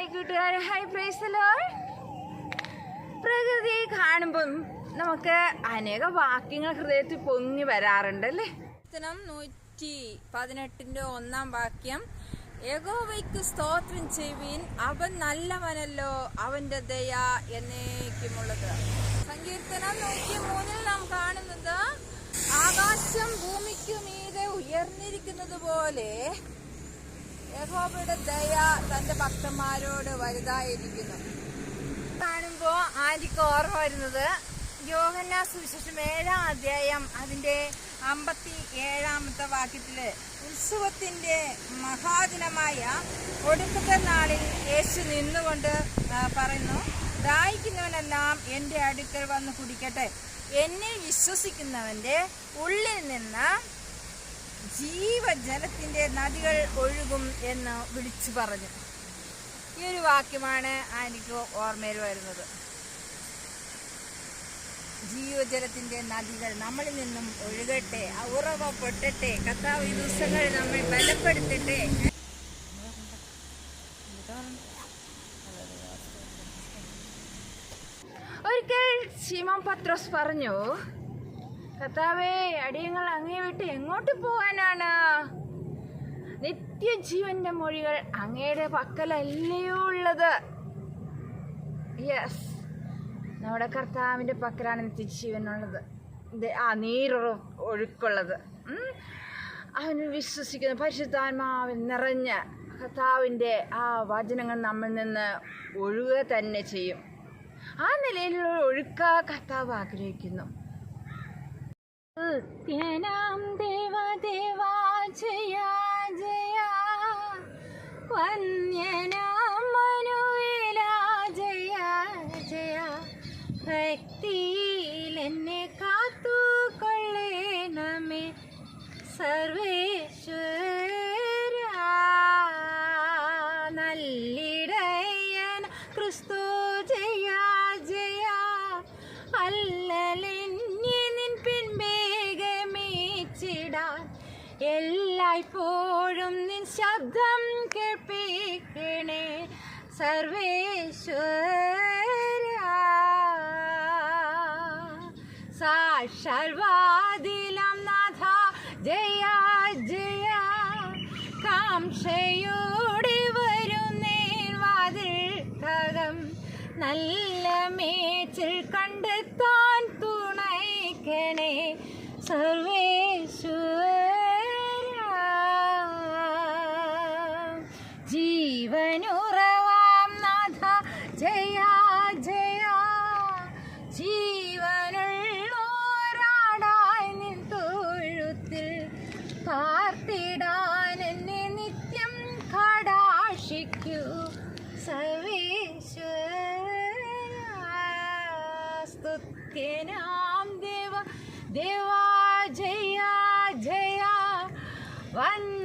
Hi കൂട്ടുകാരെ, hi praise the Lord. പ്രകൃതി കാണുമ്പം നമുക്ക് അനേക വാക്യങ്ങൾ ഹൃദയത്തിൽ പൊങ്ങി വരാറുണ്ട് അല്ലേ. 118 വാക്യം, യഹോവയ്ക്ക് സ്തോത്രം ചെയ്യുവിൻ, അവൻ നല്ലവനല്ലോ, അവന്റെ ദയ എന്നേക്കുമുള്ളത്. സങ്കീർത്തനം 103 നാം കാണുന്നത്, ആകാശം ഭൂമിക്കു മീതെ ഉയർന്നിരിക്കുന്നത് പോലെ യഹോവയുടെ ദയ തന്റെ ഭക്തന്മാരോട് വലുതായിരിക്കുന്നു. കാണുമ്പോൾ ആദ്യം ഓർമ്മ വരുന്നത് യോഹന്നാൻ സുവിശേഷം 7-ാം അധ്യായം അതിന്റെ 57 വാക്യത്തില്, ഉത്സവത്തിന്റെ മഹാദിനമായ ഒടുക്കത്തെ നാളിൽ യേശു നിന്നുകൊണ്ട് പറയുന്നു, ദാഹിക്കുന്നവനെല്ലാം എൻ്റെ അടുക്കൽ വന്ന് കുടിക്കട്ടെ, എന്നിൽ വിശ്വസിക്കുന്നവന്റെ ഉള്ളിൽ നിന്ന് ജീവജലത്തിന്റെ നദികൾ ഒഴുകും എന്ന് വിളിച്ചു പറഞ്ഞു. ഈ ഒരു വാക്യമാണ് എനിക്ക് ഓർമ്മയിൽ വരുന്നത്. ജീവജലത്തിന്റെ നദികൾ നമ്മളിൽ നിന്നും ഒഴുകട്ടെ, ഉറവ പൊട്ടട്ടെ. കർത്താവ് ഈ ദിവസങ്ങൾ നമ്മെ ബലപ്പെടുത്തട്ടെ. ഒരിക്കൽ ശിമോൻ പത്രോസ് പറഞ്ഞു, കർത്താവേ, അടിയങ്ങൾ അങ്ങേ വിട്ട് എങ്ങോട്ട് പോകാനാണ്? നിത്യജീവന്റെ മൊഴികൾ അങ്ങയുടെ പക്കലല്ലയോ ഉള്ളത്? യെസ്, നമ്മുടെ കർത്താവിന്റെ പക്കലാണ് നിത്യജീവനുള്ളത്, ഒഴുക്കുള്ളത്. അവന് വിശ്വസിക്കുന്ന പരിശുദ്ധാത്മാവിൽ നിറഞ്ഞ കർത്താവിന്റെ ആ വചനങ്ങൾ നമ്മിൽ നിന്ന് ഒഴുകുക തന്നെ ചെയ്യും. ആ നിലയിലുള്ള ഒഴുക്ക കർത്താവ് ആഗ്രഹിക്കുന്നു. സത്യനാം ദേവദേവാ ജയ ജയ, വന്യനാം മനുവേലാ ജയ ജയ, ഭക്തിയിൽ എന്നെ കാത്തുകൊള്ളേണമേ സർവേശ്വര. നല്ലിടയൻ ക്രിസ്തു ജയ ജയ, അല്ലലെന്നെ നിൻ പിൻവേഗമേച്ചിടാൻ എല്ലായ്പ്പോഴും നിൻ ശബ്ദം കേൾപ്പിക്കണേ സർവേശ്വര. സാക്ഷാൽ വാതിലാം നാഥ ജയ ജയ, കാംക്ഷയോടെ വരുന്നേൻ വാതിൽക്കകം, നല്ല മേച്ചിൽ കണ്ടെത്താൻ തുണയ്ക്കണേ സർവേശ്വര. ജീവനുറവാം നാഥ ജയ ജയ, ജീവനുള്ളോരാടായി നിൻ തൊഴുത്തിൽ പാർത്തിടാൻ എന്നെ നിത്യം കടാക്ഷിക്കൂ സർവേശ്വര. സ്തുത്യനാം ദേവ ദേവാ ജയ ജയ, വന്ദ